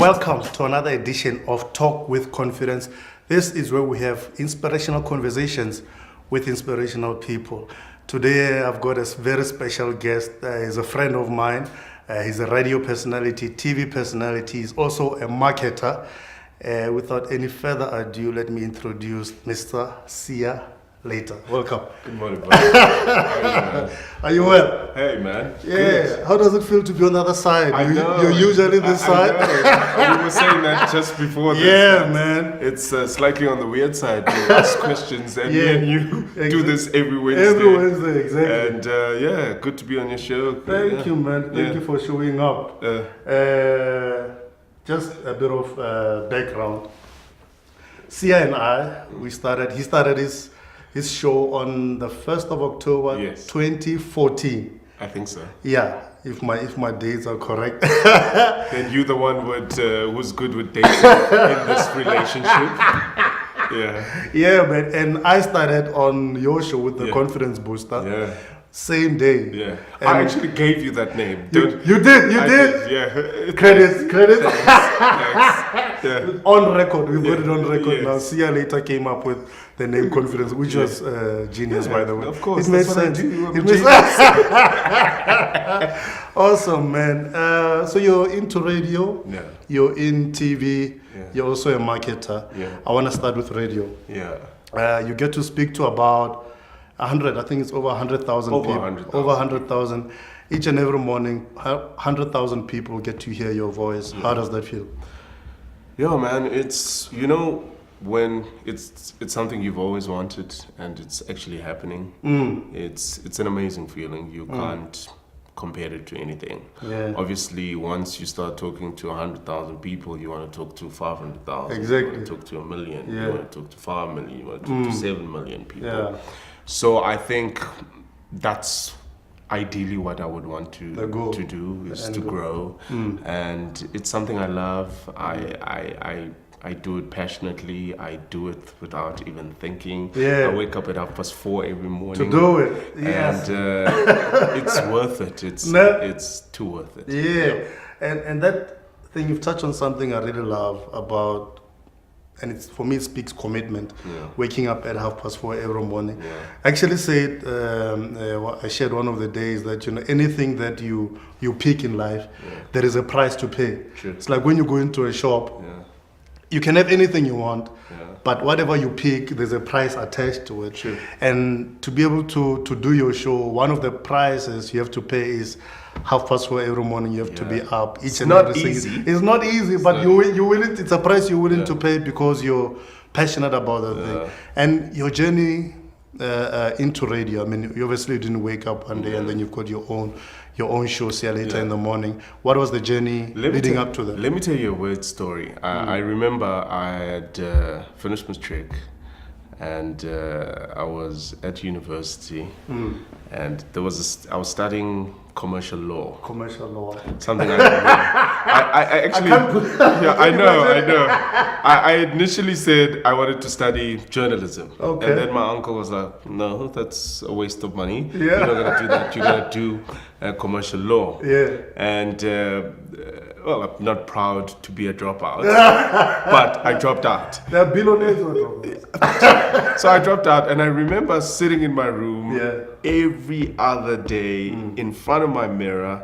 Welcome to another edition of Talk with Confidence. This is where we have inspirational conversations with inspirational people. Today I've got a very special guest. He's a friend of mine. He's a radio personality, TV personality. He's also a marketer. Without any further ado, let me introduce Mr. Sia Leita. Welcome. Good morning, bro. How are you, man? Are you well? Hey, man. Yeah. Good. How does it feel to be on the other side? I know. You're usually this side. I know. We were saying that just before this. Yeah, man. It's slightly on the weird side to ask questions, and me and you do this every Wednesday. Every Wednesday, exactly. And yeah, good to be on your show. Thank you, man. Thank you for showing up. Just a bit of background. Sia and I, he started his show on the 1st of October, 2014. I think so. Yeah, if my dates are correct. Then you the one who's good with dates in this relationship. Yeah. Yeah, man. And I started on your show with the Confidence Booster. Yeah. Same day. Yeah. And I actually gave you that name. You did. I did, yeah. Credits. Thanks. Yeah. On record. We've got it on record Yes. now. Sia Leita came up with the name Confidence, which was genius, by the way. Of course. It made that's what I sense. do. I'm It a makes genius. Awesome, man. So you're into radio. Yeah. You're in TV. Yeah. You're also a marketer. Yeah. I want to start with radio. Yeah. You get to speak to about 100, I think it's over 100,000 Over people. 100,000. Over 100,000. Each and every morning, 100,000 people get to hear your voice. How does that feel? Yeah, man, it's, when it's something you've always wanted and it's actually happening, it's an amazing feeling. You can't compare it to anything. Yeah. Obviously, once you start talking to 100,000 people, you want to talk to 500,000. Exactly. You want to talk to 1 million. Yeah. You want to talk to 5 million. You want to talk to 7 million people. Yeah. So I think that's ideally what I would want to do is to grow, and it's something I love. I do it passionately. I do it without even thinking. Yeah. I wake up at 4:30 every morning To do it. Yes. and it's worth it. It's too worth it. Yeah. And that thing, you've touched on something I really love about, and it's, for me, it speaks commitment. Yeah. Waking up at 4:30 every morning. Yeah. I actually said, I shared one of the days that, anything that you pick in life, there is a price to pay. True. It's like when you go into a shop, Yeah. you can have anything you want, Yeah. but whatever you pick, there's a price attached to it. True. And to be able to do your show, one of the prices you have to pay is 4:30 every morning. You have to be up each and not every single. easy. It's not easy, but you willing. It's a price you're willing to pay because you're passionate about the thing. And your journey into radio. I mean, you obviously didn't wake up one day and then you've got your own show, Sia Leita in the morning. What was the journey leading up to that? Let me tell you a weird story. I remember I had finished matric, and I was at university, and I was studying commercial law. Commercial law. Something I actually, I know. I initially said I wanted to study journalism, Okay. and then my uncle was like, "No, that's a waste of money. Yeah. You're not gonna do that. You're gonna do commercial law." Yeah. And well, I'm not proud to be a dropout, but I dropped out. They're billionaires or droppers. So I dropped out, and I remember sitting in my room Yeah. every other day in front of my mirror,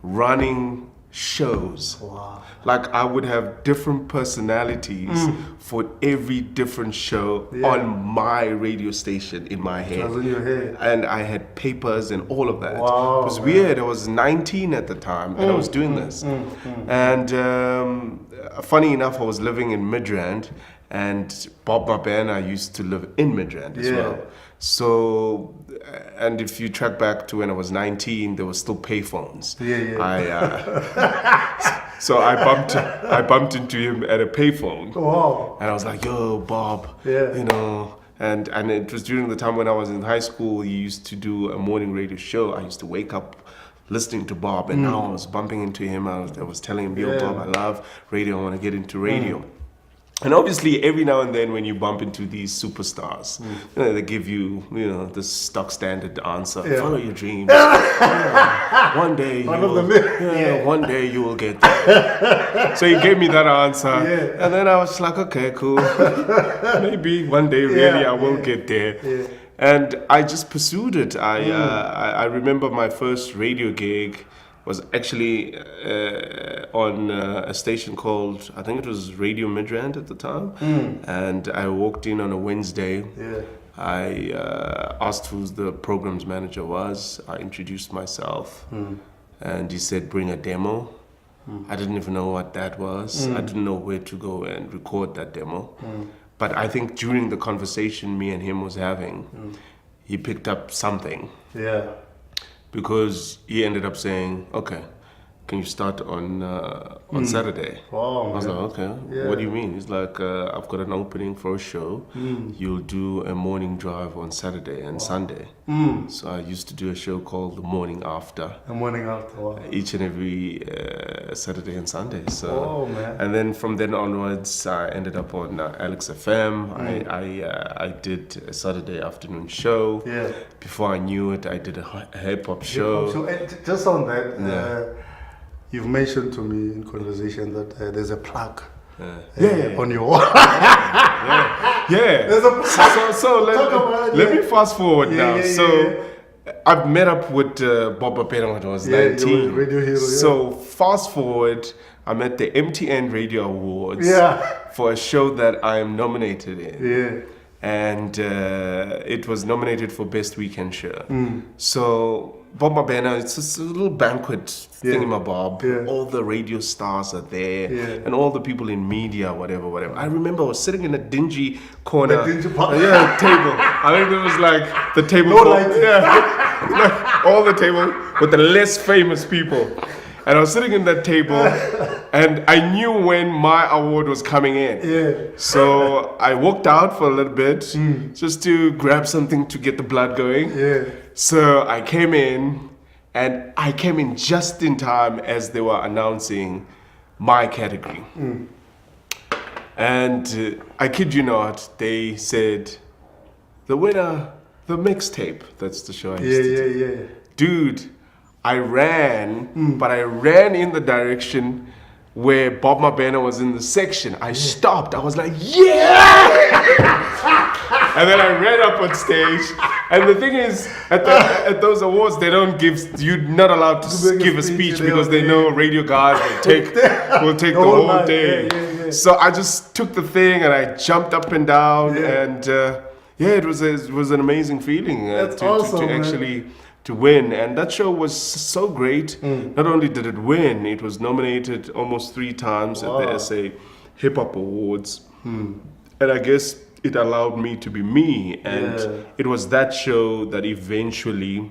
running shows. Wow. Like I would have different personalities for every different show on my radio station in my head. That was in your head. And I had papers and all of that. Wow, It was weird. I was 19 at the time and I was doing this. And funny enough, I was living in Midrand, and Bob Mabena used to live in Midrand as well. So, and if you track back to when I was 19, there were still payphones. So I bumped into him at a payphone. Wow. And I was like, "Yo, Bob, and it was during the time when I was in high school. He used to do a morning radio show. I used to wake up listening to Bob, and now I was bumping into him. I was telling him, "Yo, Bob, I love radio. I want to get into radio." And obviously, every now and then, when you bump into these superstars, they give you, the stock standard answer: follow your dreams. One day, one day you will get there. So he gave me that answer, and then I was like, okay, cool. Maybe one day, really, I will get there. Yeah. And I just pursued it. I remember my first radio gig was actually on a station called, I think it was Radio Midrand at the time. And I walked in on a Wednesday. Yeah. I asked who the programs manager was. I introduced myself. And he said, bring a demo. I didn't even know what that was. I didn't know where to go and record that demo. But I think during the conversation me and him was having, he picked up something. Yeah. Because he ended up saying, okay, can you start on Saturday? Wow, I was like, okay, what do you mean? He's like, I've got an opening for a show. You'll do a morning drive on Saturday and Sunday. So I used to do a show called The Morning After. The Morning After, wow. Each and every Saturday and Sunday. So, and then from then onwards, I ended up on Alex FM. I did a Saturday afternoon show. Yeah. Before I knew it, I did a hip-hop show. So just on that, you've mentioned to me in conversation that there's a plaque on your wall. There's a plaque. So let me fast forward now. I've met up with Bob Apena when I was 19. Radio hero, so fast forward, I'm at the MTN Radio Awards for a show that I am nominated in. Yeah. And it was nominated for Best Weekend Show. So Bob Mabena, it's just a little banquet thingamabob. All the radio stars are there, and all the people in media, whatever. I remember I was sitting in a dingy corner, table. I think it was like the table, like all the table with the less famous people. And I was sitting in that table, and I knew when my award was coming in. So I walked out for a little bit, just to grab something to get the blood going. So I came in, and I came in just in time as they were announcing my category. And I kid you not, they said, the winner, the mixtape. That's the show I used to do. Dude, I ran, but I ran in the direction where Bob Mabena was in the section. I stopped. I was like, and then I ran up on stage. And the thing is, at those awards, they don't give, you're not allowed to give a speech because they know radio guys will take the whole day. So I just took the thing and I jumped up and down. And it was an amazing feeling to actually to win. And that show was so great. Not only did it win, it was nominated almost 3 times at the SA Hip Hop Awards. And I guess it allowed me to be me. And it was that show that eventually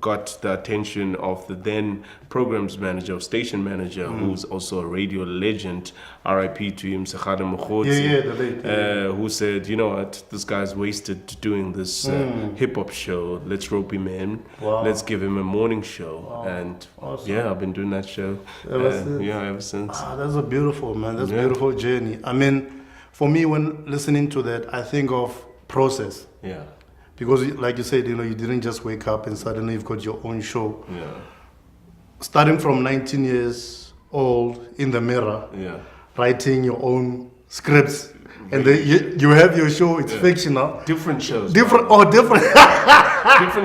got the attention of the then programs manager, station manager, who's also a radio legend, RIP to him, Sekgane Mokgotsi, who said, you know what, this guy's wasted doing this hip-hop show. Let's rope him in. Let's give him a morning show. And I've been doing that show ever since. That's a beautiful, man. That's a beautiful journey. I mean, for me, when listening to that, I think of process. Yeah. Because, like you said, you didn't just wake up and suddenly you've got your own show. Yeah. Starting from 19 years old in the mirror, writing your own scripts, and then you have your show. It's fictional. Different shows. Different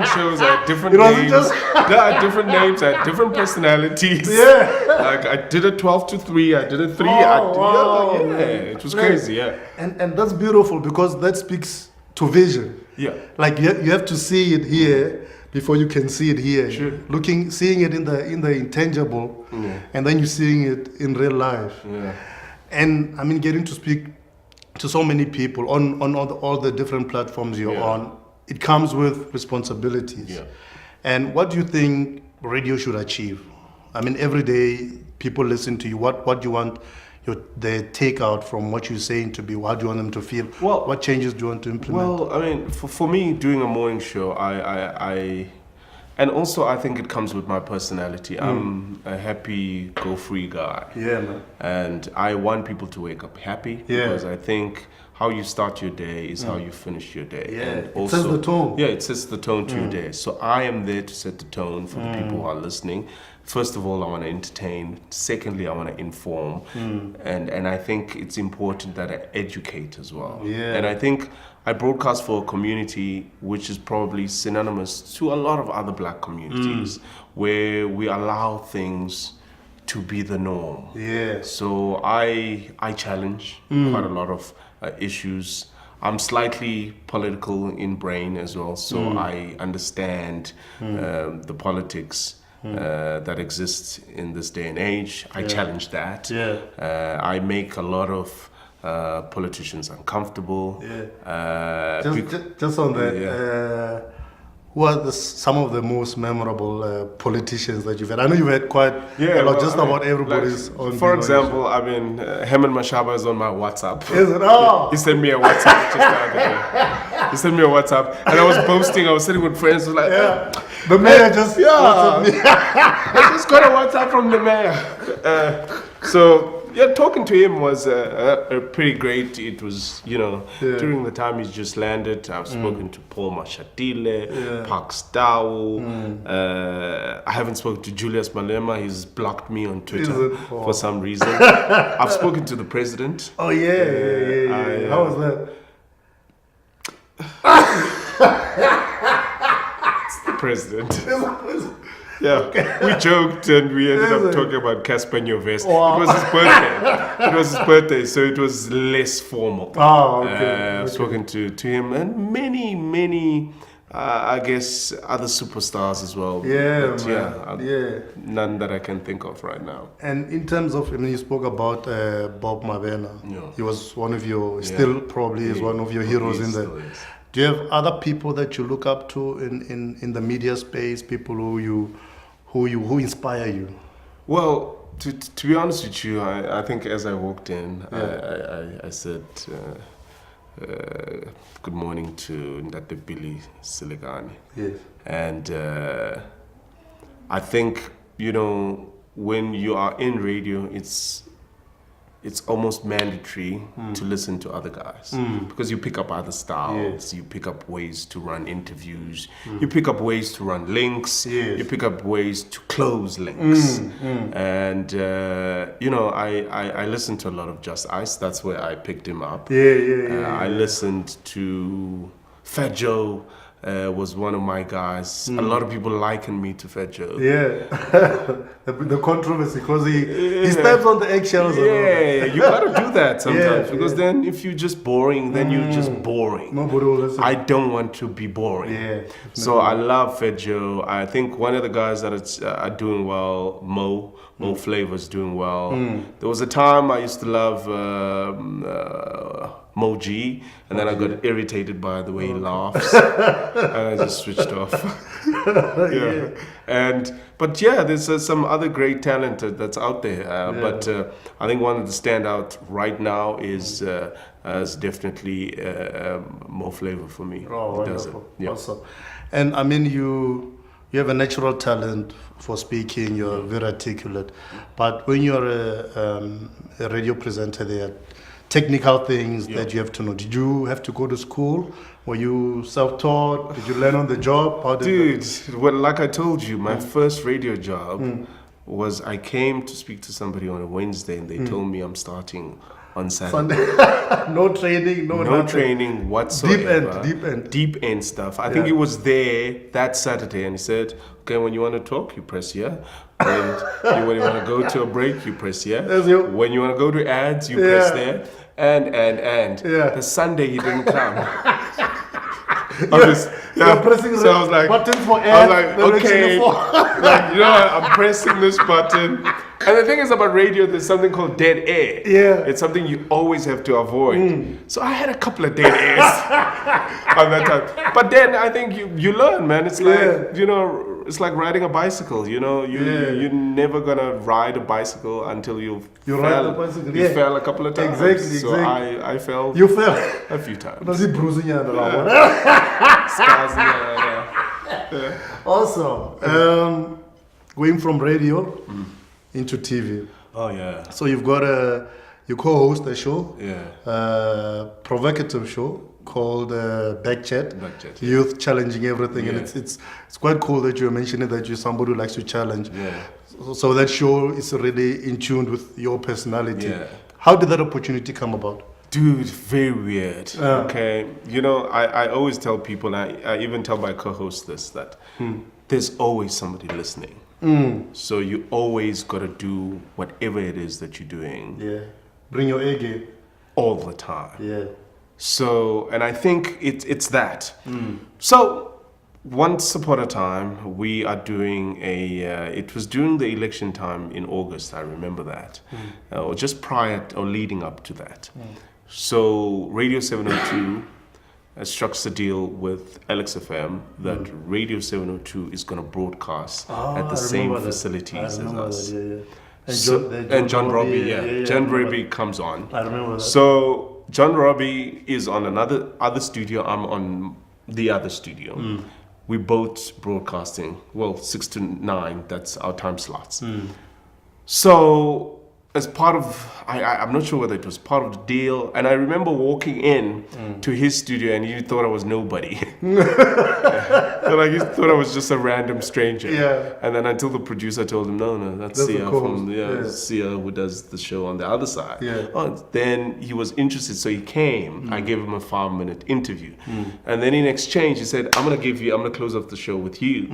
shows at different names. There are different names at different personalities. Like I did a 12 to 3. I did a 3. It was crazy. And that's beautiful because that speaks to vision. Like you have to see it here before you can see it here. Sure. Seeing it in the intangible, and then you're seeing it in real life. And I mean, getting to speak to so many people on all the different platforms you're on, it comes with responsibilities. And what do you think radio should achieve? I mean, every day people listen to you. What do you want the takeout from what you're saying to be? How do you want them to feel? Well, what changes do you want to implement? Well, I mean, for me, doing a morning show, I And also, I think it comes with my personality. I'm a happy, go-free guy. Yeah, man. And I want people to wake up happy because I think how you start your day is how you finish your day. Yeah, and it sets the tone. Yeah, it sets the tone to your day. So I am there to set the tone for the people who are listening. First of all, I want to entertain. Secondly, I want to inform. And I think it's important that I educate as well. Yeah. And I think I broadcast for a community which is probably synonymous to a lot of other black communities where we allow things to be the norm. Yeah. So I challenge quite a lot of issues. I'm slightly political in brain as well, so I understand the politics that exists in this day and age. I challenge that. Yeah. I make a lot of politicians uncomfortable. Yeah. Just on that, who are some of the most memorable politicians that you've had? I know you've had quite a lot, about everybody's on. For example, I mean, Herman Mashaba is on my WhatsApp. Is it? Oh! He sent me a WhatsApp just the other day. He sent me a WhatsApp, and I was boasting. I was sitting with friends, was like, the mayor just WhatsApped me. I just got a WhatsApp from the mayor. So talking to him was a pretty great. It was, during the time he's just landed. I've spoken to Paul Mashatile, Park Stawu. I haven't spoken to Julius Malema. He's blocked me on Twitter for some reason. I've spoken to the president. Oh yeah. How was that? It's the president. Yeah, we joked and we ended up talking about Casper Nyovest. Wow. It was his birthday. It was his birthday, so it was less formal. Oh, okay. I've spoken to him and many, I guess, other superstars as well. Yeah, but none that I can think of right now. And in terms of, you spoke about Bob Mabena. Yeah. He was one of your, still probably is one of your heroes in there. Do you have other people that you look up to in the media space? People who inspire you? Well, to be honest with you, I think as I walked in, I said good morning to Ndate Billy Silegani. Yes. And I think when you are in radio, it's almost mandatory to listen to other guys because you pick up other styles, you pick up ways to run interviews, you pick up ways to run links, you pick up ways to close links. And, I listened to a lot of Just Ice. That's where I picked him up. I listened to Fat Joe. Was one of my guys. A lot of people liken me to Fat Joe. Yeah, the controversy because he steps on the eggshells. Yeah, you gotta do that sometimes because then if you're just boring, then you're just boring. Nobody will listen. I don't want to be boring. Yeah. So I love Fat Joe. I think one of the guys that are doing well, Mo Flavor's doing well. There was a time I used to love Mo G, and then I got irritated by the way he laughs, and I just switched off. But there's some other great talent that's out there. But I think one of the standout right now is definitely Mo Flavor for me. Oh, wonderful! Awesome. And I mean, you have a natural talent for speaking. You're very articulate, but when you're a radio presenter, there are technical things that you have to know. Did you have to go to school? Were you self-taught? Did you learn on the job? Well, like I told you, my first radio job was I came to speak to somebody on a Wednesday, and they told me I'm starting on Saturday. No training, no training whatsoever. Deep end stuff. I think he was there that Saturday, and he said, "Okay, when you want to talk, you press here. When you want to go to a break, you press here. When you want to go to ads, you press there. And the Sunday he didn't come." Pressing so I was like, button for ads. I was like, okay, I'm pressing this button. And the thing is about radio, there's something called dead air. Yeah. It's something you always have to avoid. So I had a couple of dead airs on that time. But then I think you learn, man. It's like, it's like riding a bicycle. You're never gonna ride a bicycle until you ride the bicycle. You fell a couple of times. Exactly. So I fell. You fell a few times. Was he bruising you? Scars, Awesome. Going from radio into TV. Oh yeah. So you've got you co-host a show, provocative show called Backchat, Youth Challenging Everything, and it's quite cool that you're mentioning that you're somebody who likes to challenge. Yeah. So that show is already in tune with your personality. Yeah. How did that opportunity come about? Dude, very weird. Okay, you know, I always tell people, I even tell my co-host this, that there's always somebody listening. So you always got to do whatever it is that you're doing. Yeah. Bring your A game. All the time. Yeah. So, and I think it's that. So, once upon a time, we are doing it was during the election time in August, I remember that. Or just prior or leading up to that. So, Radio 702 struck a deal with Alex FM that Radio 702 is going to broadcast at the same facilities as us. And John Robbie, John Robbie comes on. I remember that. So John Robbie is on other studio. I'm on the other studio. We both broadcasting. Well, 6 to 9. That's our time slots. So as part of, I'm not sure whether it was part of the deal, and I remember walking in to his studio and he thought I was nobody. Like he thought I was just a random stranger. Yeah. And then until the producer told him, no, that's Sia from Sia who does the show on the other side. Yeah. Then he was interested, so he came. I gave him a 5-minute interview. And then in exchange, he said, I'm gonna close off the show with you.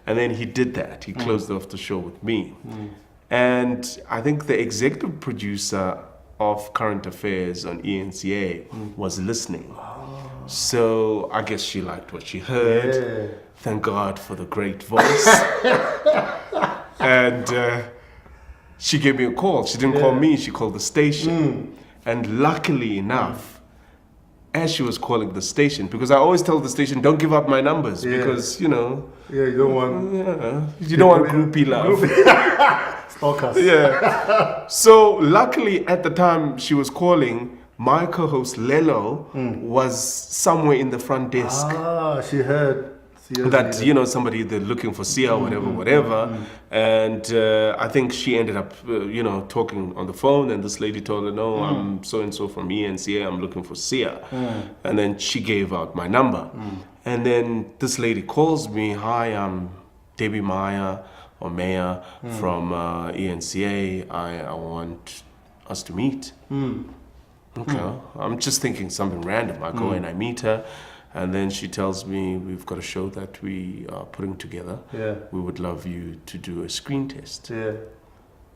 And then he did that. He closed off the show with me. And I think the executive producer of Current Affairs on ENCA was listening. So I guess she liked what she heard. Yeah. Thank God for the great voice. And she gave me a call. She didn't call me, she called the station. And luckily enough, as she was calling the station, because I always tell the station, don't give up my numbers, because, you know. Yeah, you don't want... you don't want groupie love. Stalkers. Yeah. So luckily at the time she was calling, my co-host Lelo was somewhere in the front desk. She heard. That, you know, somebody they're looking for Sia or whatever. And I think she ended up, you know, talking on the phone, and this lady told her, no, I'm so-and-so from ENCA, I'm looking for Sia. And then she gave out my number. And then this lady calls me, hi, I'm Debbie Maya from ENCA. I want us to meet. Okay, I'm just thinking something random. I go and I meet her. And then she tells me, we've got a show that we are putting together. Yeah. We would love you to do a screen test. Yeah.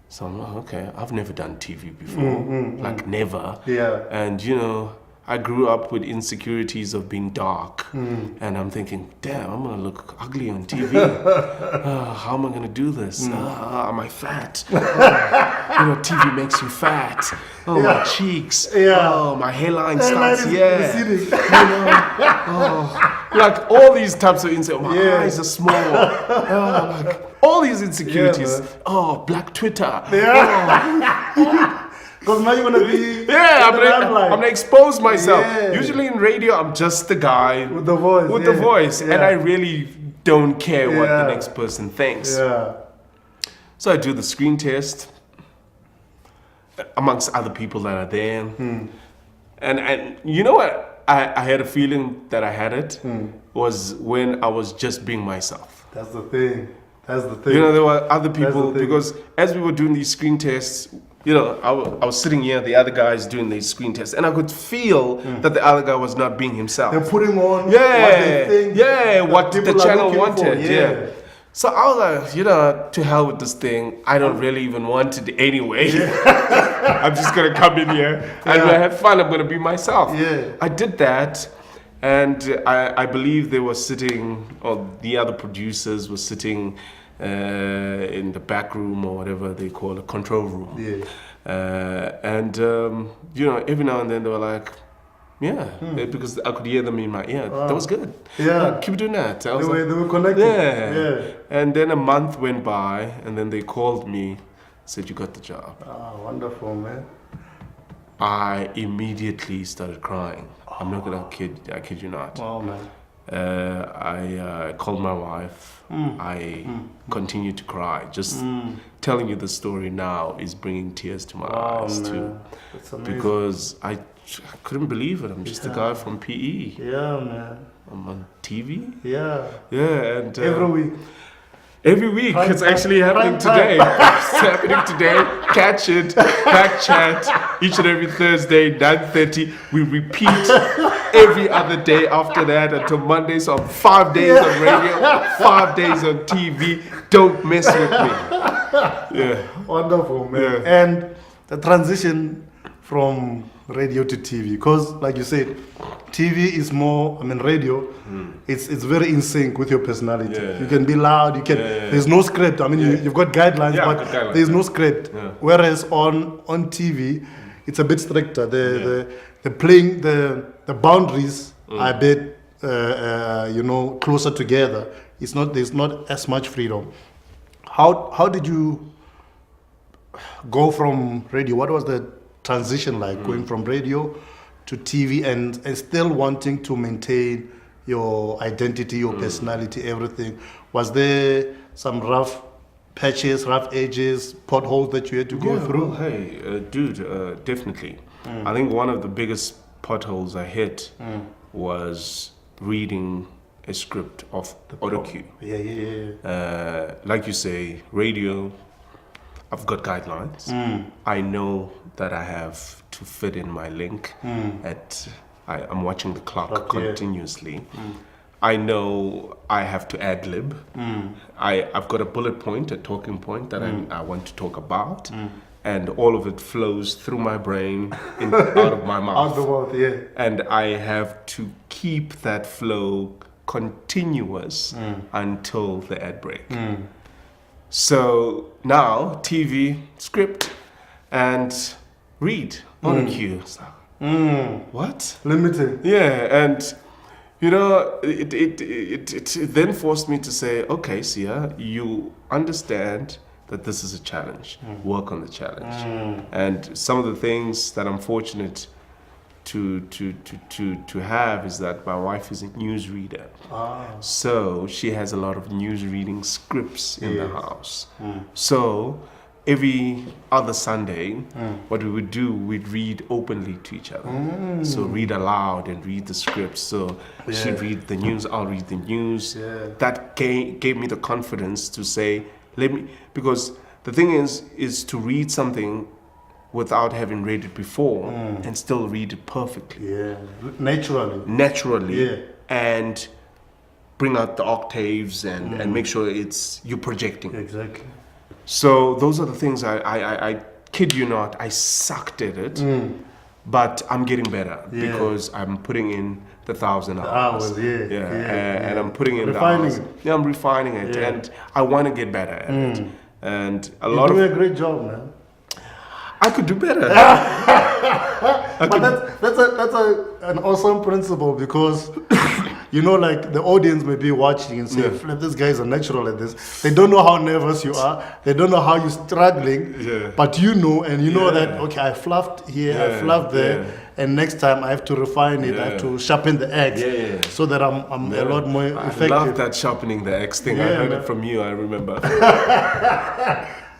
So I'm like, okay, I've never done TV before. Like never. Yeah. And you know, I grew up with insecurities of being dark. And I'm thinking, damn, I'm gonna look ugly on TV. How am I gonna do this? Am I fat? You know, TV makes you fat. Oh, my cheeks. Yeah. Oh, my hairline starts. You know, like all these types of insecurities. My eyes are small. Like all these insecurities. Black Twitter. Because now you're gonna be I'm gonna expose myself. Usually in radio, I'm just the guy with the voice. And I really don't care what the next person thinks. So I do the screen test amongst other people that are there. And you know what? I had a feeling that I had it was when I was just being myself. That's the thing. You know, there were other people, because as we were doing these screen tests, you know, I was sitting here, the other guy's doing these screen tests, and I could feel that the other guy was not being himself. They're putting on what they think what the channel wanted. So I was like, you know, to hell with this thing. I don't really even want it anyway. I'm just going to come in here and I have fun. I'm going to be myself. I did that. And I believe they were sitting, or the other producers were sitting in the back room, or whatever they call a control room. You know, every now and then they were like, because I could hear them in my ear. That was good. Keep doing that. They were connected. And then a month went by, and then they called me, said, you got the job. Oh, wonderful, man. I immediately started crying. I'm not gonna kid you not. Oh, man. I called my wife. I continued to cry. Just telling you the story now is bringing tears to my eyes too, That's amazing. because I couldn't believe it. I'm just a guy from PE. Yeah, man. I'm on TV. Yeah. Yeah, and Every week. every week, Prime it's time. actually happening Prime today. It's happening today. Catch it, back chat, each and every Thursday, 9:30. We repeat every other day after that until Monday. So I'm 5 days on radio, 5 days on TV. Don't mess with me. Yeah. Wonderful, man. Yeah. And the transition from radio to TV, because like you said, TV is more, radio, it's very in sync with your personality. Yeah. You can be loud, you can, there's no script. You've got guidelines, Yeah, but I've got guidelines, there's no script. Yeah. Whereas on TV, it's a bit stricter. The playing, the boundaries are a bit, closer together. There's not as much freedom. How did you go from radio? What was the transition like, going from radio to TV and still wanting to maintain your identity, your personality, everything? Was there some rough patches, rough edges, potholes that you had to go through? Well, hey, dude, definitely. I think one of the biggest potholes I hit was reading a script of auto cue. Yeah. Like you say, radio, I've got guidelines. I know that I have to fit in my link I'm watching the clock continuously. I know I have to ad lib. I've got a bullet point, a talking point that I want to talk about. And all of it flows through my brain out of my mouth. Out the mouth, yeah. And I have to keep that flow continuous until the ad break. So now TV, script, and read on cue. What? Limited. Yeah, and it then forced me to say, okay, Sia, you understand that this is a challenge. Work on the challenge. And some of the things that I'm fortunate to have is that my wife is a newsreader. So she has a lot of news reading scripts in the house. So every other Sunday, what we would do, we'd read openly to each other. So read aloud and read the scripts. So she'd read the news, I'll read the news. That gave me the confidence to say, because the thing is to read something without having read it before and still read it perfectly. Yeah, naturally. Yeah. And bring out the octaves and make sure you're projecting. Exactly. So those are the things I kid you not, I sucked at it, but I'm getting better because I'm putting in the 1,000 hours. And I'm putting in refining the hours. Yeah, I'm refining it, and I want to get better at it. And You're doing a great job, man. I could do better. But that's an awesome principle, because like the audience may be watching and say, Flip, this guy is a natural at this. They don't know how nervous you are. They don't know how you're struggling. But you know that, okay, I fluffed here, I fluffed there. And next time I have to refine it. I have to sharpen the axe so that I'm a lot more effective. I love that sharpening the axe thing. I heard it from you, I remember.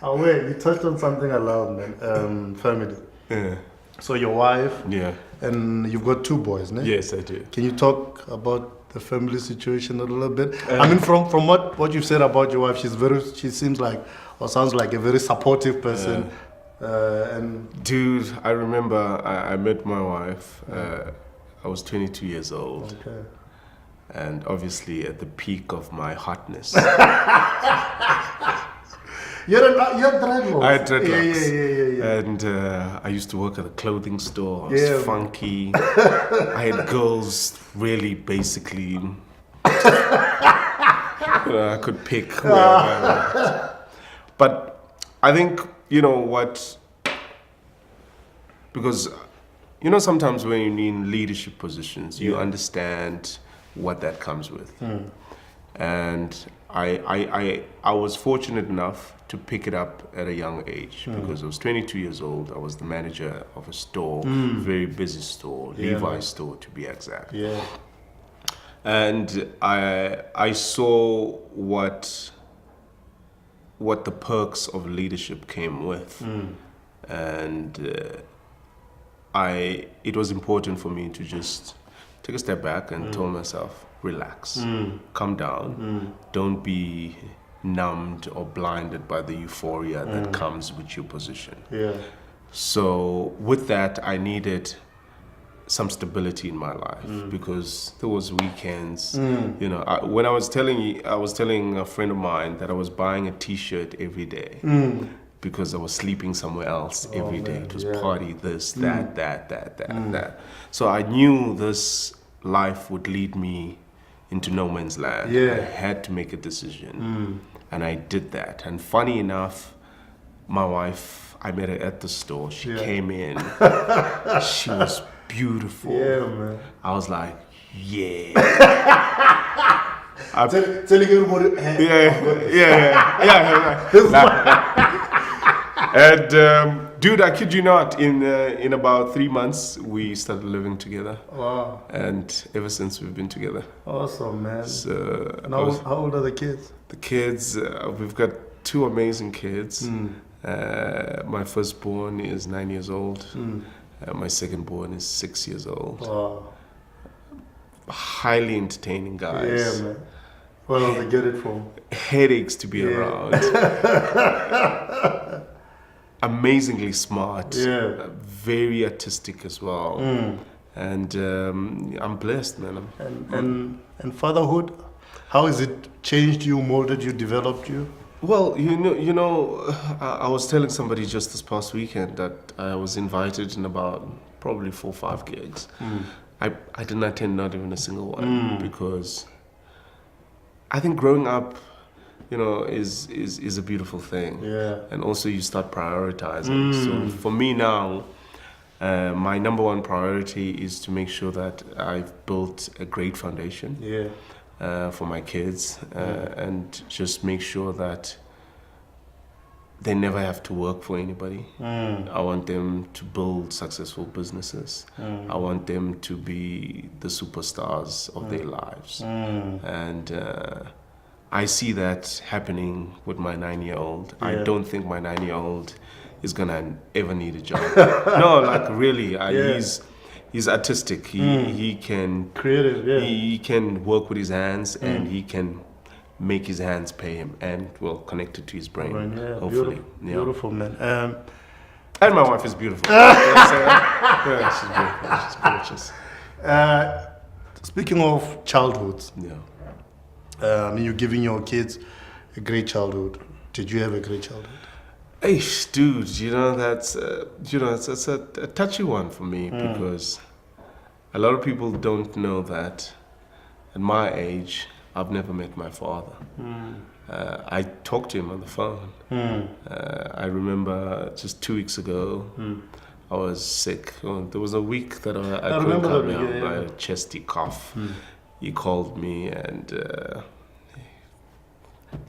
Oh wait, you touched on something I love, man. Family. Yeah. So your wife. Yeah. And you've got 2 boys, no? Yes, I do. Can you talk about the family situation a little bit? From what you've said about your wife, she seems like, or sounds like, a very supportive person. Dude, I remember I met my wife. I was 22 years old. Okay. And obviously at the peak of my hotness. You had dreadlocks. I had dreadlocks. Yeah. And I used to work at a clothing store. I was funky. I had girls really basically, I could pick wherever I went. But I think, what, because, sometimes when you're in leadership positions, you understand what that comes with. And I was fortunate enough to pick it up at a young age because I was 22 years old. I was the manager of a store, very busy store, Levi's store to be exact. And I saw what the perks of leadership came with, and it was important for me to just take a step back and tell myself, relax, calm down, don't be numbed or blinded by the euphoria that comes with your position. Yeah. So with that, I needed some stability in my life because there was weekends. You know, when I was telling a friend of mine that I was buying a T-shirt every day because I was sleeping somewhere else every day. It was party, this, that. So I knew this life would lead me into no man's land. Yeah. I had to make a decision, and I did that. And funny enough, my wife, I met her at the store. She came in. She was beautiful. Yeah, man. I was like, yeah. Telling everybody, And dude, I kid you not, in about 3 months we started living together. Wow. And ever since we've been together. Awesome, man. So And how old are the kids? the kids, we've got 2 amazing kids. My firstborn is 9 years old. My secondborn is 6 years old. Wow. Highly entertaining guys. Yeah, man. Where do they get it from? Headaches to be around. Amazingly smart. Yeah. Very artistic as well. And I'm blessed, man. And fatherhood, how has it changed you, molded you, developed you? Well, I was telling somebody just this past weekend that I was invited in about probably 4 or 5 gigs. I didn't attend not even a single one because I think growing up, is a beautiful thing. Yeah. And also you start prioritizing. So for me now, my number one priority is to make sure that I've built a great foundation. Yeah. For my kids, and just make sure that they never have to work for anybody. I want them to build successful businesses. I want them to be the superstars of their lives. And I see that happening with my 9-year-old. Yeah. I don't think my 9-year-old is gonna ever need a job. No, like really, he's artistic. He can Creative, yeah. he can work with his hands and he can make his hands pay him and connect it to his brain. Yeah, hopefully. beautiful, man. And my wife is beautiful. Yeah, she's beautiful. She's gorgeous. Speaking of childhoods, Yeah. you're giving your kids a great childhood. Did you have a great childhood? Hey, dude, that's it's a touchy one for me because a lot of people don't know that at my age, I've never met my father. I talked to him on the phone. I remember just 2 weeks ago, I was sick. There was a week that I couldn't come down. I had a chesty cough. He called me and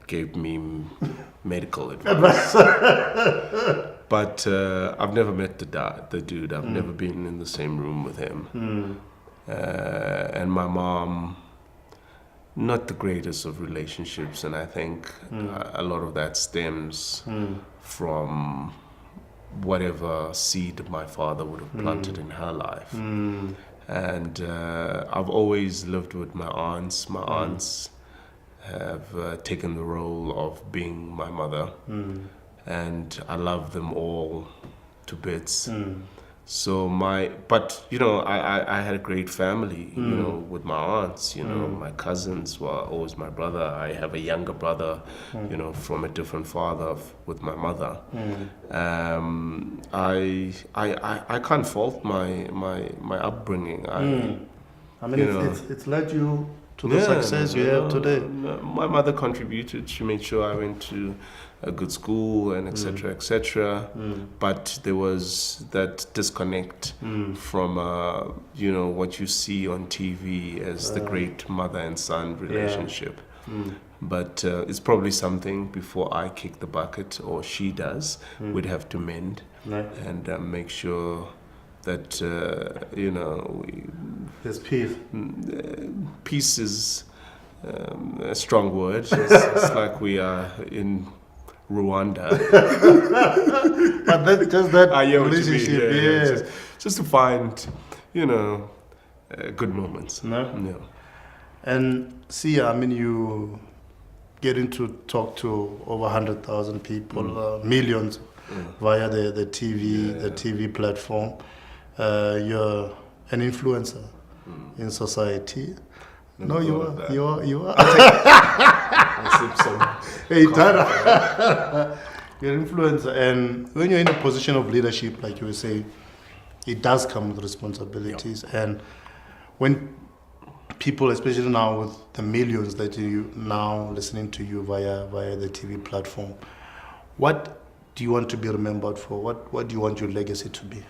gave me medical advice. But I've never met the dude. I've never been in the same room with him. And my mom, not the greatest of relationships, and I think a lot of that stems from whatever seed my father would have planted in her life. And I've always lived with my aunts. My aunts have taken the role of being my mother, and I love them all to bits. So I had a great family, with my aunts, my cousins were always my brother. I have a younger brother, from a different father with my mother. I can't fault my upbringing. It's led you to the success you have today. My mother contributed. She made sure I went to a good school and etc. But there was that disconnect from what you see on TV as the great mother and son relationship. But it's probably something before I kick the bucket or she does, we'd have to mend and make sure that There's peace. Peace is a strong word. It's like we are in Rwanda. But just that I hear what you mean. relationship, Yeah, yes. just to find, good moments. No? Yeah. And Sia, I mean, you getting to talk to over 100,000 people, millions via the TV platform. You're an influencer in society. No, you are. You are. I'll sip some. Hey, Tara. You're an influencer, and when you're in a position of leadership, like you were saying, it does come with responsibilities. And when people, especially now with the millions that you now listening to you via the TV platform, what do you want to be remembered for? What do you want your legacy to be?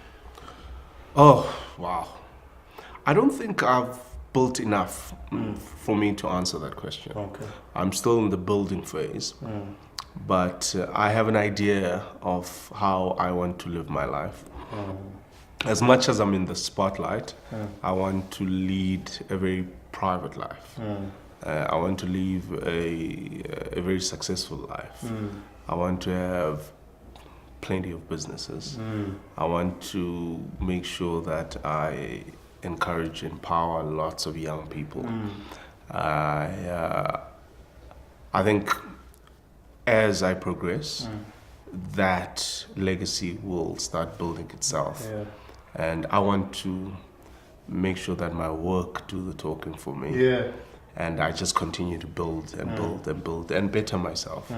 Oh, wow. I don't think I've built enough for me to answer that question. Okay. I'm still in the building phase, but I have an idea of how I want to live my life. As much as I'm in the spotlight, I want to lead a very private life. I want to live a very successful life. I want to have plenty of businesses. I want to make sure that I encourage, empower lots of young people. I think as I progress, that legacy will start building itself. Yeah. And I want to make sure that my work do the talking for me. Yeah. And I just continue to build and build and build and better myself.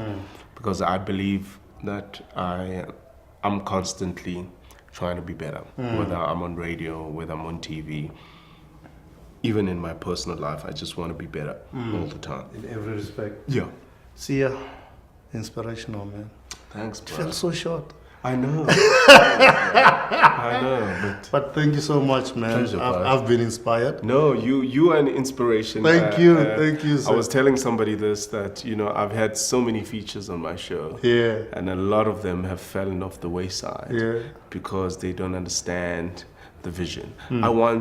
Because I believe that I'm constantly trying to be better, whether I'm on radio, whether I'm on TV. Even in my personal life, I just want to be better all the time. In every respect. Yeah. Sia, inspirational, man. Thanks, It bro. felt so short. I know. I know, But thank you so much, man. Pleasure, bud. I've been inspired. no, you are an inspiration. Thank you, sir. I was telling somebody this, that, I've had so many features on my show. Yeah. And a lot of them have fallen off the wayside. Yeah. Because they don't understand the vision. And I'm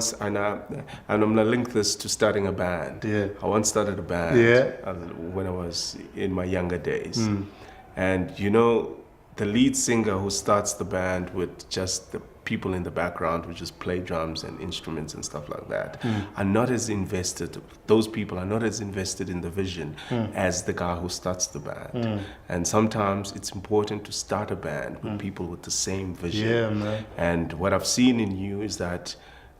gonna link this to starting a band. Yeah. I once started a band when I was in my younger days. And the lead singer who starts the band with just the people in the background who just play drums and instruments and stuff like that are not as invested, those people are not as invested in the vision as the guy who starts the band. And sometimes it's important to start a band with people with the same vision. Yeah, man. And what I've seen in you is that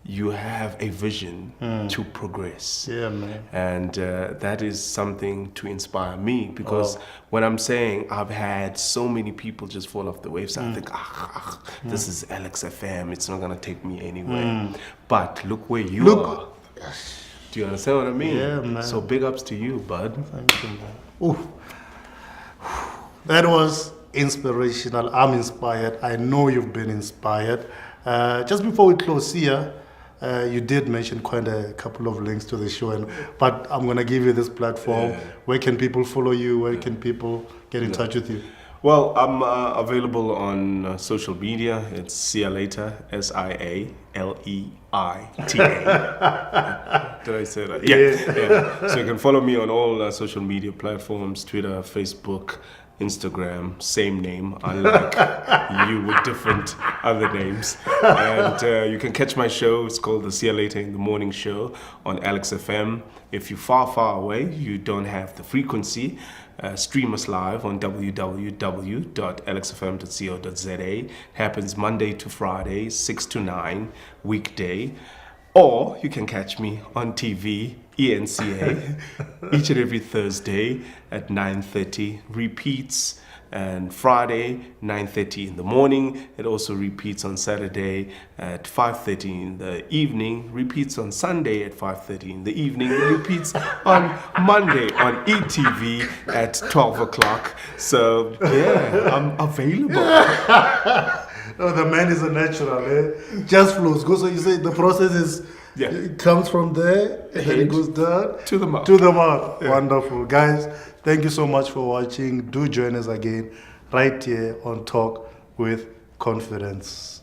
you have a vision to progress. Yeah, man. And that is something to inspire me, because when I'm saying I've had so many people just fall off the wayside, I think, this is Alex FM, it's not going to take me anywhere. But look where you are. Do you understand what I mean? Yeah, man. So big ups to you, bud. Thank you, man. Ooh. That was inspirational. I'm inspired. I know you've been inspired. Just before we close here, you did mention quite a couple of links to the show, but I'm going to give you this platform. Yeah. Where can people follow you? Where can people get in touch with you? Well, I'm available on social media. It's Sia Leita, SIALEITA. Did I say that? Yeah. So you can follow me on all social media platforms: Twitter, Facebook, Instagram, same name, unlike you with different other names. And you can catch my show. It's called the Sia Leita in the Morning Show on Alex FM. If you're far, far away, you don't have the frequency, stream us live on www.alexfm.co.za. It happens Monday to Friday, 6 to 9, weekday. Or you can catch me on TV, ENCA, each and every Thursday at 9:30. Repeats and Friday, 9:30 in the morning. It also repeats on Saturday at 5:30 in the evening. Repeats on Sunday at 5:30 in the evening. Repeats on Monday on ETV at 12 o'clock. So, yeah, I'm available. No, the man is a natural, eh? Just flows. So you say the process is, it comes from there, and then it goes down to the mouth. To the mouth. Yeah. Wonderful. Guys, thank you so much for watching. Do join us again right here on Talk with Confidence.